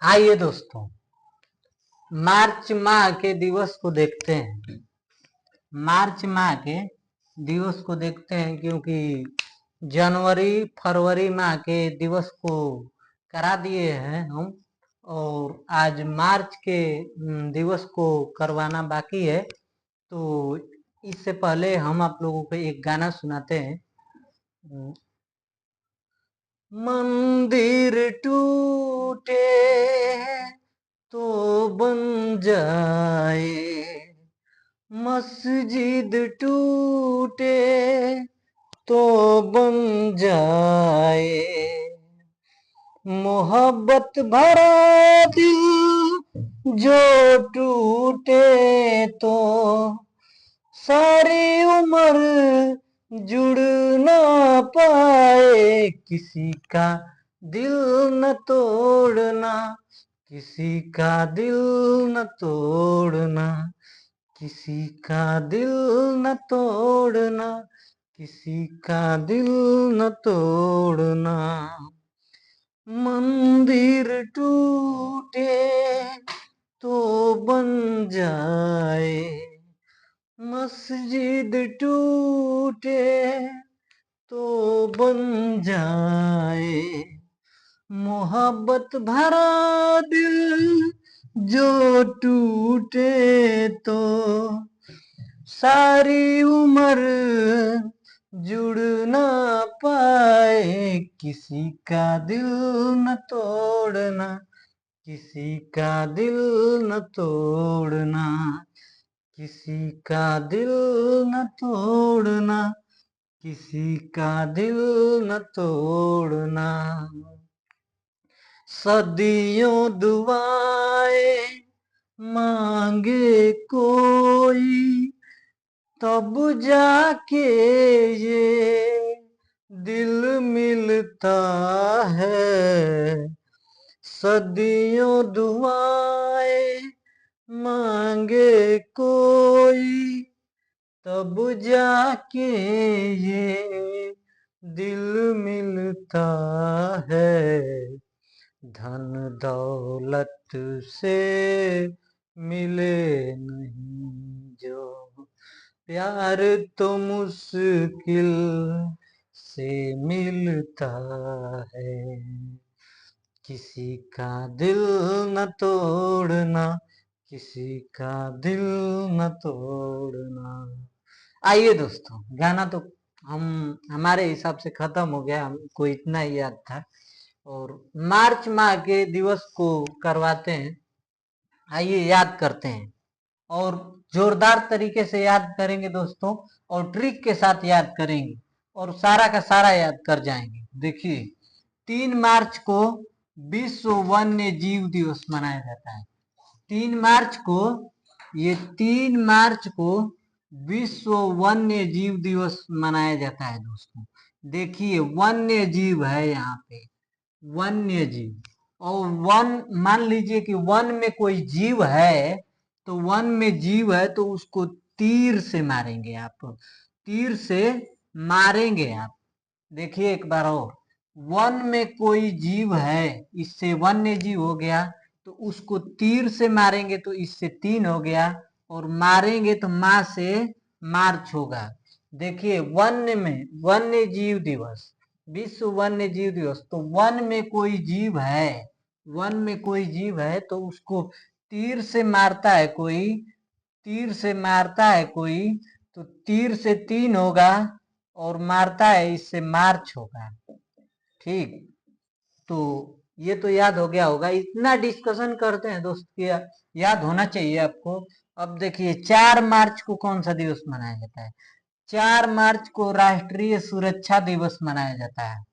आइए दोस्तों, मार्च माह के दिवस को देखते हैं। मार्च माह के दिवस को देखते हैं क्योंकि जनवरी फरवरी माह के दिवस को करा दिए हैं हम, और आज मार्च के दिवस को करवाना बाकी है। तो इससे पहले हम आप लोगों को एक गाना सुनाते हैं। मंदिर टूटे तो बन जाए, मस्जिद टूटे तो बन जाए, मोहब्बत भरा दिल जो टूटे तो सारी उम्र जुड़ ना पाए। किसी का दिल न तोड़ना, किसी का दिल न तोड़ना, किसी का दिल न तोड़ना, किसी का दिल न तोड़ना। मंदिर टूटे तो बन जाए, मस्जिद टूटे तो बन जाए, मोहब्बत भरा दिल जो टूटे तो सारी उम्र जुड़ ना पाए। किसी का दिल न तोड़ना, किसी का दिल न तोड़ना, किसी का दिल न तोड़ना, किसी का दिल न तोड़ना। सदियों दुआएं मांगे कोई, तब जाके ये दिल मिलता है। सदियों दुआएं मांगे कोई, तब जाके ये दिल मिलता है। धन दौलत से मिले नहीं जो प्यार, तो मुश्किल से मिलता है। किसी का दिल न तोड़ना, किसी का दिल न तोड़ना। आइए दोस्तों, गाना तो हमारे हिसाब से खत्म हो गया, हमको इतना ही याद था। और मार्च माह के दिवस को करवाते हैं। आइए याद करते हैं, और जोरदार तरीके से याद करेंगे दोस्तों, और ट्रिक के साथ याद करेंगे, और सारा का सारा याद कर जाएंगे। देखिए, 3 मार्च को विश्व वन्य जीव दिवस मनाया जाता है। 3 मार्च को, ये 3 मार्च को विश्व वन्य जीव दिवस मनाया जाता है दोस्तों। देखिए, वन्य जीव है यहाँ पे, वन्य जीव। और वन, मान लीजिए कि वन में कोई जीव है, तो वन में जीव है तो उसको तीर से मारेंगे आप, तीर से मारेंगे आप। देखिए एक बार और, वन में कोई जीव है, इससे वन्य जीव हो गया, तो उसको तीर से मारेंगे तो इससे 3 हो गया, और मारेंगे तो माँ से मार्च होगा। देखिए, वन्य में वन्य जीव दिवस, विश्व वन्य जीव दिवस, तो वन में कोई जीव है, वन में कोई जीव है तो उसको तीर से मारता है कोई, तीर से मारता है कोई, तो तीर से 3 होगा, और मारता है इससे मार्च होगा। ठीक, तो ये तो याद हो गया होगा। इतना डिस्कशन करते हैं दोस्त कि याद होना चाहिए आपको। अब देखिए, 4 मार्च को कौन सा दिवस मनाया जाता है? 4 मार्च को राष्ट्रीय सुरक्षा दिवस मनाया जाता है।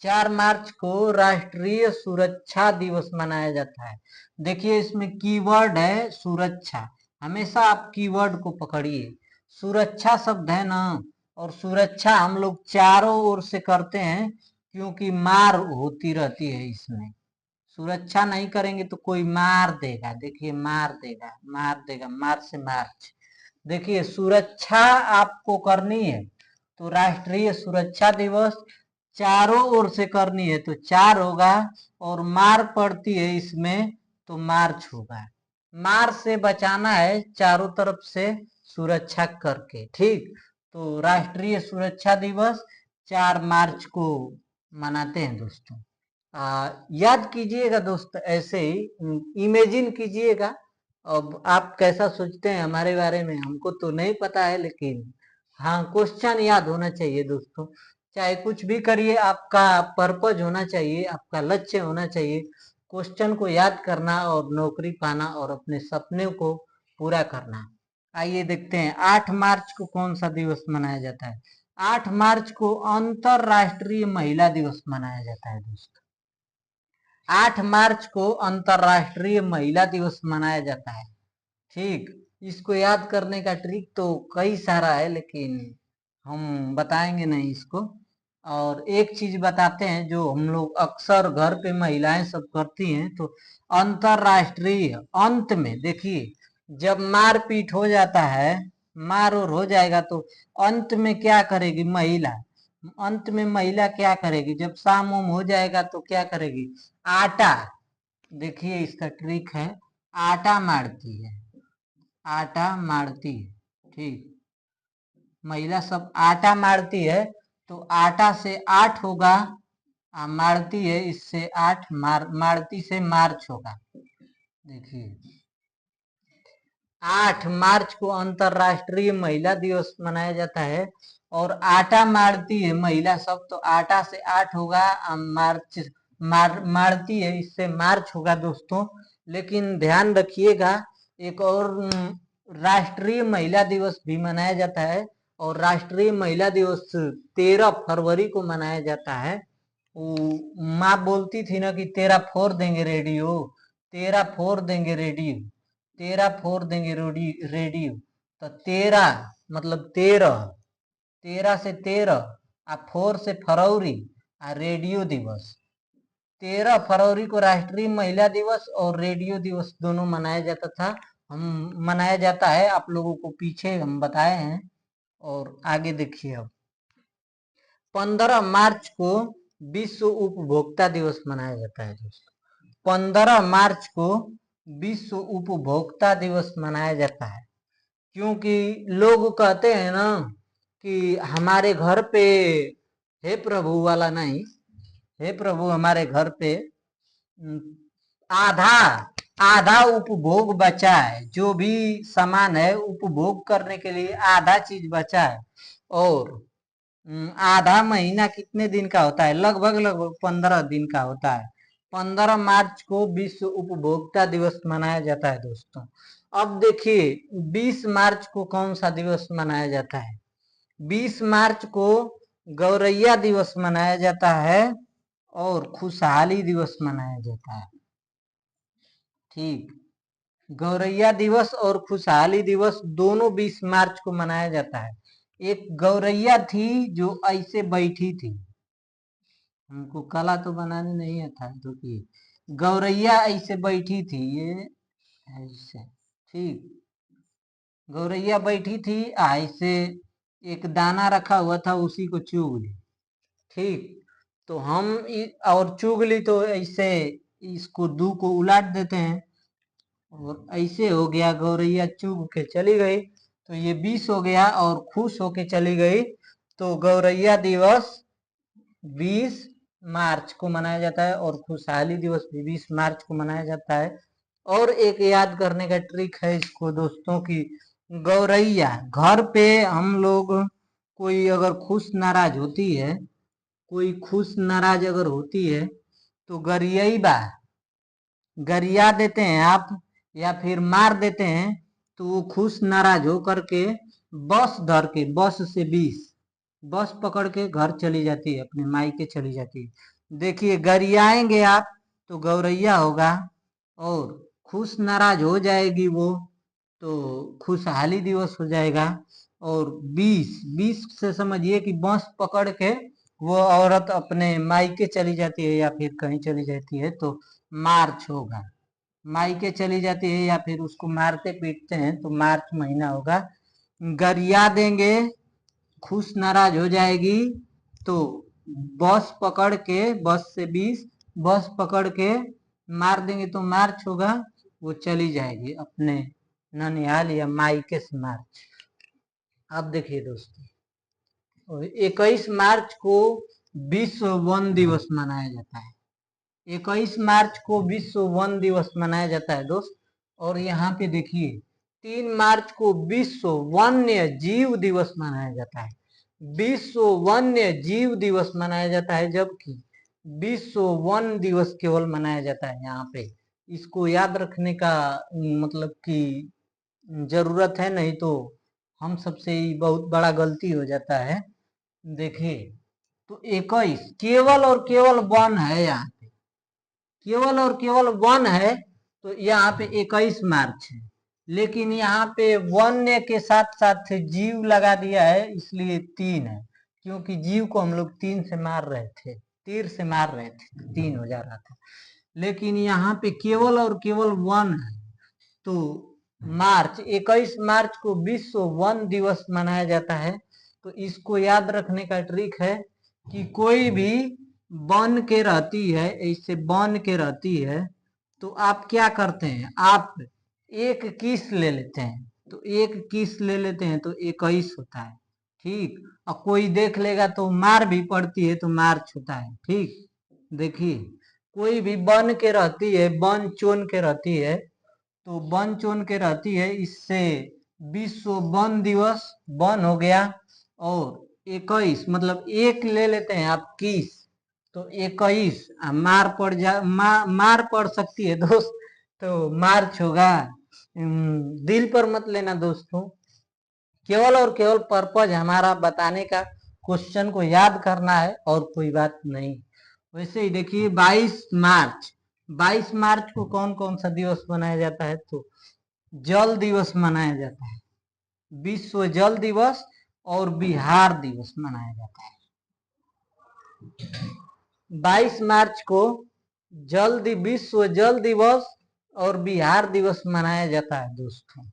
4 मार्च को राष्ट्रीय सुरक्षा दिवस मनाया जाता है। देखिए, इसमें कीवर्ड है सुरक्षा। हमेशा आप कीवर्ड को पकड़िए। सुरक्षा शब्द है ना, और सुरक्षा हम लोग चारों ओर से करते हैं क्योंकि मार होती रहती है इसमें। सुरक्षा नहीं करेंगे तो कोई मार देगा। देखिए, मार देगा, मार देगा, मार से मार्च। देखिए, सुरक्षा आपको करनी है तो राष्ट्रीय सुरक्षा दिवस चारों ओर से करनी है तो 4 होगा, और मार पड़ती है इसमें तो मार्च होगा। मार से बचाना है चारों तरफ से सुरक्षा करके। ठीक, तो राष्ट्रीय सुरक्षा दिवस 4 मार्च को मनाते हैं दोस्तों। याद कीजिएगा दोस्त, ऐसे ही इमेजिन कीजिएगा। अब आप कैसा सोचते हैं हमारे बारे में हमको तो नहीं पता है, लेकिन हाँ, क्वेश्चन याद होना चाहिए दोस्तों। चाहे कुछ भी करिए, आपका पर्पज होना चाहिए, आपका लक्ष्य होना चाहिए, क्वेश्चन को याद करना और नौकरी पाना और अपने सपने को पूरा करना। आइए देखते हैं 8 मार्च को कौन सा दिवस मनाया जाता है। 8 मार्च को अंतरराष्ट्रीय महिला दिवस मनाया जाता है दोस्तों। 8 मार्च को अंतरराष्ट्रीय महिला दिवस मनाया जाता है। ठीक, इसको याद करने का ट्रिक तो कई सारा है, लेकिन हम बताएंगे नहीं इसको। और एक चीज बताते हैं जो हम लोग अक्सर घर पे महिलाएं सब करती हैं। तो अंतरराष्ट्रीय अंत में देखिए, जब मारपीट हो जाता है, मार और हो जाएगा, तो अंत में क्या करेगी महिला? अंत में महिला क्या करेगी? जब शाम उम हो जाएगा तो क्या करेगी? आटा, देखिए इसका ट्रिक है, आटा मारती है, आटा मारती है। ठीक, महिला सब आटा मारती है, तो आटा से 8 होगा, मारती है इससे 8, मारती से मार्च होगा। देखिए 8 मार्च को अंतरराष्ट्रीय महिला दिवस मनाया जाता है, और आटा मारती है महिला सब, तो आटा से 8 होगा, मार्च मारती है इससे मार्च होगा दोस्तों। लेकिन ध्यान रखिएगा, एक और राष्ट्रीय महिला दिवस भी मनाया जाता है, और राष्ट्रीय महिला दिवस 13 फरवरी को मनाया जाता है। माँ बोलती थी ना कि 13 फोड़ देंगे रेडियो, 13 फोड़ देंगे रेडियो, 13 फोड़ देंगे रेडियो। तो 13 मतलब 13, 13 से 13, आ 4 से फरवरी, आ रेडियो दिवस। 13 फरवरी को राष्ट्रीय महिला दिवस और रेडियो दिवस दोनों मनाया जाता था, हम मनाया जाता है, आप लोगों को पीछे हम बताए हैं। और आगे देखिए, अब 15 मार्च को विश्व उपभोक्ता दिवस मनाया जाता है दोस्तों। 15 मार्च को विश्व उपभोक्ता दिवस मनाया जाता है, क्योंकि लोग कहते हैं ना कि हमारे घर पे हे प्रभु वाला नहीं, हे प्रभु हमारे घर पे आधा आधा उपभोग बचा है, जो भी सामान है उपभोग करने के लिए आधा चीज बचा है। और आधा महीना कितने दिन का होता है? लगभग 15 दिन का होता है। 15 मार्च को विश्व उपभोक्ता दिवस मनाया जाता है दोस्तों। अब देखिए 20 मार्च को कौन सा दिवस मनाया जाता है? 20 मार्च को गौरैया दिवस मनाया जाता है और खुशहाली दिवस मनाया जाता है। ठीक, गौरैया दिवस और खुशहाली दिवस दोनों 20 मार्च को मनाया जाता है। एक गौरैया थी जो ऐसे बैठी थी, हमको कला तो बनाने नहीं आता, तो कि गौरैया ऐसे बैठी थी, ये ऐसे। ठीक, गौरैया बैठी थी ऐसे, एक दाना रखा हुआ था उसी को चुग ली। ठीक, तो हम और चुग ली तो ऐसे इसको दू को उलाट देते हैं, और ऐसे हो गया, गौरैया चुग के चली गई, तो ये 20 हो गया, और खुश होके चली गई। तो गौरैया दिवस 20 मार्च को मनाया जाता है, और खुशहाली दिवस भी 20 मार्च को मनाया जाता है। और एक याद करने का ट्रिक है इसको दोस्तों की, गौरैया घर पे हम लोग, कोई अगर खुश नाराज होती है, कोई खुश नाराज अगर होती है, तो गरिया देते हैं आप, या फिर मार देते हैं, तो वो खुश नाराज हो करके बस धर के, बस से 20 बस पकड़ के घर चली जाती है, अपने मायके चली जाती है। देखिए गरियाएंगे आप तो गौरैया होगा, और खुश नाराज हो जाएगी वो तो खुशहाली दिवस हो जाएगा। और 20 से समझिए कि बस पकड़ के वो औरत अपने मायके चली जाती है या फिर कहीं चली जाती है, तो मार्च होगा। मायके चली जाती है या फिर उसको मारते पीटते हैं तो मार्च महीना होगा। गरिया देंगे, खुश नाराज हो जाएगी तो बस पकड़ के, बस से 20 बस पकड़ के मार देंगे तो मार्च होगा, वो चली जाएगी अपने ननिहाल या मायके से मार्च। अब देखिए दोस्तों, 21 मार्च को विश्व वन दिवस मनाया जाता है। 21 मार्च को विश्व वन दिवस मनाया जाता है दोस्त। और यहाँ पे देखिए 3 मार्च को विश्व वन्य जीव दिवस मनाया जाता है। विश्व वन्य जीव दिवस मनाया जाता है, जबकि विश्व वन दिवस केवल मनाया जाता है यहाँ पे। इसको याद रखने का मतलब कि जरूरत है, नहीं तो हम सबसे ही बहुत बड़ा गलती हो जाता है। देखिए तो 21 केवल और केवल वन है, यहाँ पे केवल और केवल वन है, तो यहाँ पे 21 मार्च है। लेकिन यहाँ पे वन्य के साथ साथ जीव लगा दिया है, इसलिए 3 है, क्योंकि जीव को हम लोग 3 से मार रहे थे, तीर से मार रहे थे, तो 3 हो जा रहा था। लेकिन यहाँ पे केवल और केवल वन है, तो मार्च 21 मार्च को विश्व वन दिवस मनाया जाता है। तो इसको याद रखने का ट्रिक है कि कोई भी बन के रहती है, ऐसे बन के रहती है, तो आप क्या करते हैं, आप एक किस ले लेते हैं, तो एक किस ले लेते हैं तो 21 होता है, ठीक। और कोई देख लेगा तो मार भी पड़ती है तो मार्च होता है, ठीक। देखिए कोई भी बन के रहती है, बन चोन के रहती है, तो बन चोन के रहती है, इससे विश्व वन दिवस वन हो गया। और 21 मतलब एक ले लेते हैं आप किस, तो 21 मार पड़ मार पड़ सकती है दोस्त, तो मार्च होगा। दिल पर मत लेना दोस्तों, केवल और केवल पर्पज हमारा बताने का, क्वेश्चन को याद करना है और कोई बात नहीं। वैसे ही देखिए 22 मार्च को कौन कौन सा दिवस मनाया जाता है, तो जल दिवस मनाया जाता है, विश्व जल दिवस और बिहार दिवस मनाया जाता है। 22 मार्च को विश्व जल दिवस और बिहार दिवस मनाया जाता है दोस्तों।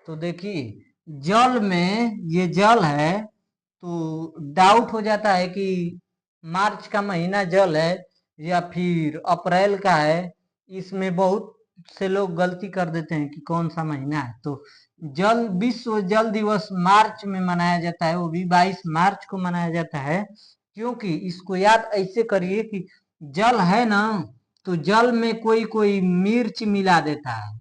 तो देखिए जल में ये जल है, तो डाउट हो जाता है कि मार्च का महीना जल है या फिर अप्रैल का है, इसमें बहुत से लोग गलती कर देते हैं कि कौन सा महीना है। तो विश्व जल दिवस मार्च में मनाया जाता है, वो भी 22 मार्च को मनाया जाता है। क्योंकि इसको याद ऐसे करिए कि जल है ना, तो जल में कोई कोई मिर्च मिला देता है,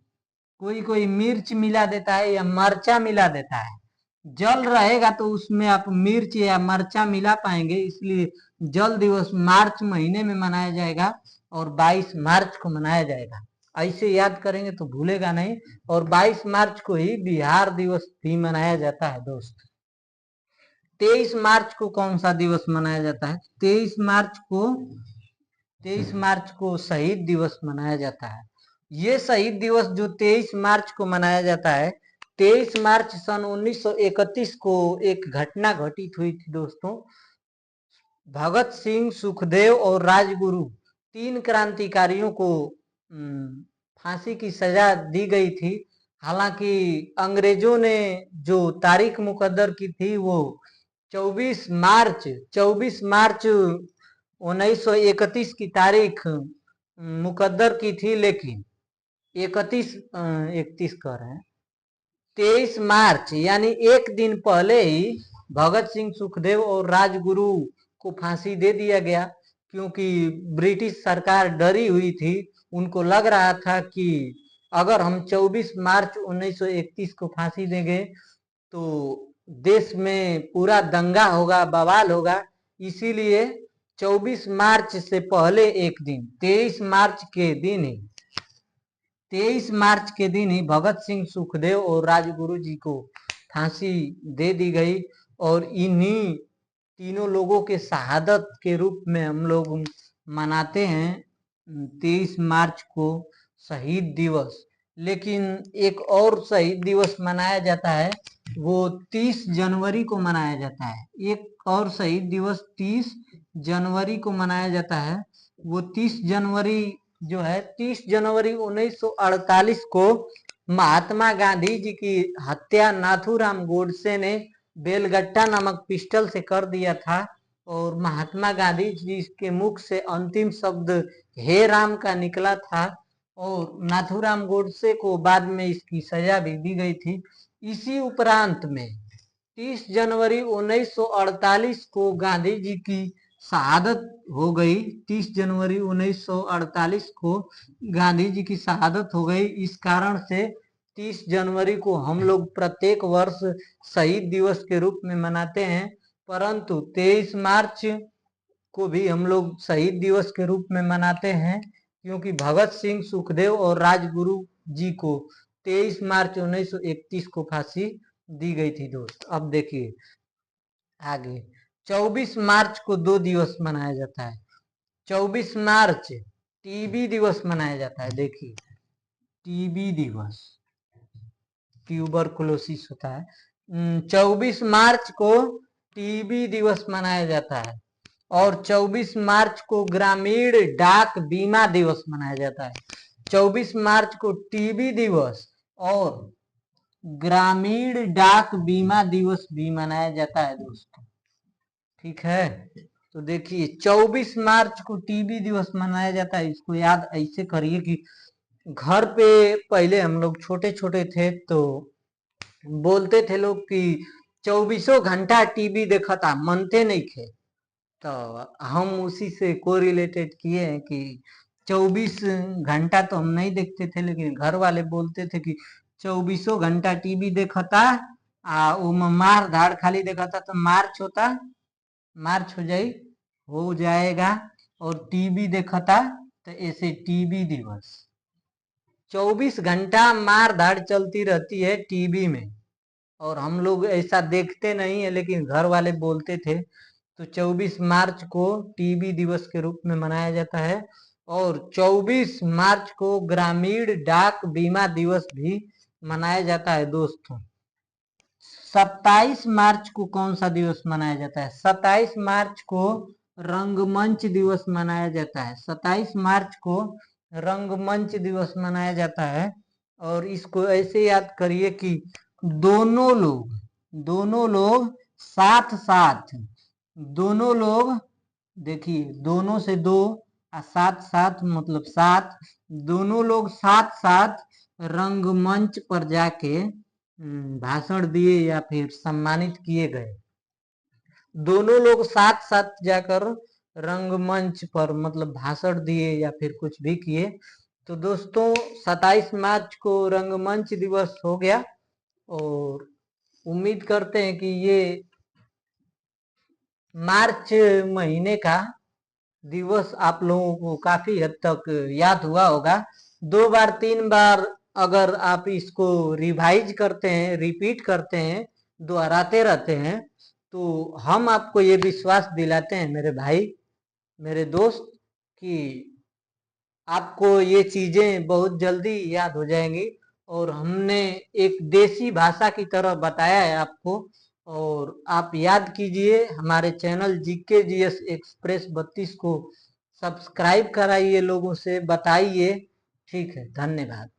कोई कोई मिर्च मिला देता है या मरचा मिला देता है। जल रहेगा तो उसमें आप मिर्च या मरचा मिला पाएंगे, इसलिए जल दिवस मार्च महीने में मनाया जाएगा और 22 मार्च को मनाया जाएगा। ऐसे याद करेंगे तो भूलेगा नहीं। और 22 मार्च को ही बिहार दिवस भी मनाया जाता है दोस्त। 23 मार्च को कौन सा दिवस मनाया जाता है, 23 मार्च को शहीद दिवस मनाया जाता है। ये शहीद दिवस जो 23 मार्च को मनाया जाता है, 23 मार्च सन 1931 को एक घटना घटित हुई थी दोस्तों। भगत सिंह, सुखदेव और राजगुरु 3 क्रांतिकारियों को फांसी की सजा दी गई थी। हालांकि अंग्रेजों ने जो तारीख मुकद्दर की थी वो 24 मार्च 1931 की तारीख मुकद्दर की थी, लेकिन 31 कह रहे हैं 23 मार्च यानी एक दिन पहले ही भगत सिंह, सुखदेव और राजगुरु को फांसी दे दिया गया, क्योंकि ब्रिटिश सरकार डरी हुई थी। उनको लग रहा था कि अगर हम 24 मार्च 1931 को फांसी देंगे तो देश में पूरा दंगा होगा, बवाल होगा। इसीलिए 24 मार्च से पहले एक दिन 23 मार्च के दिन ही भगत सिंह, सुखदेव और राजगुरु जी को फांसी दे दी गई। और इन्हीं तीनों लोगों के शहादत के रूप में हम लोग मनाते हैं 23 मार्च को शहीद दिवस। लेकिन एक और शहीद दिवस मनाया जाता है, वो 30 जनवरी को मनाया जाता है। एक और शहीद दिवस 30 जनवरी को मनाया जाता है। वो 30 जनवरी जो है, 30 जनवरी 1948 को महात्मा गांधी जी की हत्या नाथूराम गोडसे ने बेलगट्टा नामक पिस्टल से कर दिया था। और महात्मा गांधी जी के मुख से अंतिम शब्द हे राम का निकला था और नाथूराम गोडसे को बाद में इसकी सजा भी दी गई थी। इसी उपरांत में 30 जनवरी 1948 को गांधी जी की शहादत हो गई। 30 जनवरी 1948 को गांधी जी की शहादत हो गई। इस कारण से 30 जनवरी को हम लोग प्रत्येक वर्ष शहीद दिवस के रूप में मनाते हैं, परंतु 23 मार्च को भी हम लोग शहीद दिवस के रूप में मनाते हैं, क्योंकि भगत सिंह, सुखदेव और राजगुरु जी को 23 मार्च 1931 को फांसी दी गई थी दोस्त। अब देखिए आगे 24 मार्च को 2 दिवस मनाया जाता है। 24 मार्च टीबी दिवस मनाया जाता है। देखिए टीबी दिवस, ट्यूबरकुलोसिस होता है। 24 मार्च को टीबी दिवस मनाया जाता है और 24 मार्च को ग्रामीण डाक बीमा दिवस मनाया जाता है। 24 मार्च को टीबी दिवस और ग्रामीण डाक बीमा दिवस भी मनाया जाता है दोस्तों, ठीक है। तो देखिए 24 मार्च को टीबी दिवस मनाया जाता है। इसको याद ऐसे करिए कि घर पे पहले हम लोग छोटे छोटे थे तो बोलते थे लोग कि 24 घंटा टीवी देखा था, मनते नहीं थे। तो हम उसी से को रिलेटेड किए हैं कि 24 घंटा तो हम नहीं देखते थे, लेकिन घर वाले बोलते थे कि 24 घंटा टीवी देखा था, मार धाड़ खाली देखा था तो मार्च होता, मार्च हो जाएगा और टीवी देखा था तो ऐसे टीवी दिवस। 24 घंटा मार धाड़ चलती रहती है टीवी में और हम लोग ऐसा देखते नहीं है, लेकिन घर वाले बोलते थे। तो 24 मार्च को टीबी दिवस के रूप में मनाया जाता है और 24 मार्च को ग्रामीण डाक बीमा दिवस भी मनाया जाता है दोस्तों। 27 मार्च को कौन सा दिवस मनाया जाता है? 27 मार्च को रंगमंच दिवस मनाया जाता है। 27 मार्च को रंगमंच दिवस मनाया जाता है और इसको ऐसे याद करिए कि दोनों लोग साथ साथ, दोनों लोग देखिए दोनों से दो साथ साथ मतलब साथ, दोनों लोग साथ साथ रंगमंच पर जाके भाषण दिए या फिर सम्मानित किए गए। दोनों लोग साथ साथ जाकर रंगमंच पर मतलब भाषण दिए या फिर कुछ भी किए। तो दोस्तों 27 मार्च को रंगमंच दिवस हो गया और उम्मीद करते हैं कि ये मार्च महीने का दिवस आप लोगों को काफी हद तक याद हुआ होगा। 2 बार 3 बार अगर आप इसको रिवाइज करते हैं, रिपीट करते हैं, दोहराते रहते हैं, तो हम आपको ये विश्वास दिलाते हैं मेरे भाई, मेरे दोस्त, कि आपको ये चीजें बहुत जल्दी याद हो जाएंगी। और हमने एक देसी भाषा की तरह बताया है आपको, और आप याद कीजिए हमारे चैनल जीके जीएस एक्सप्रेस 32 को सब्सक्राइब कराइए, लोगों से बताइए, ठीक है। धन्यवाद।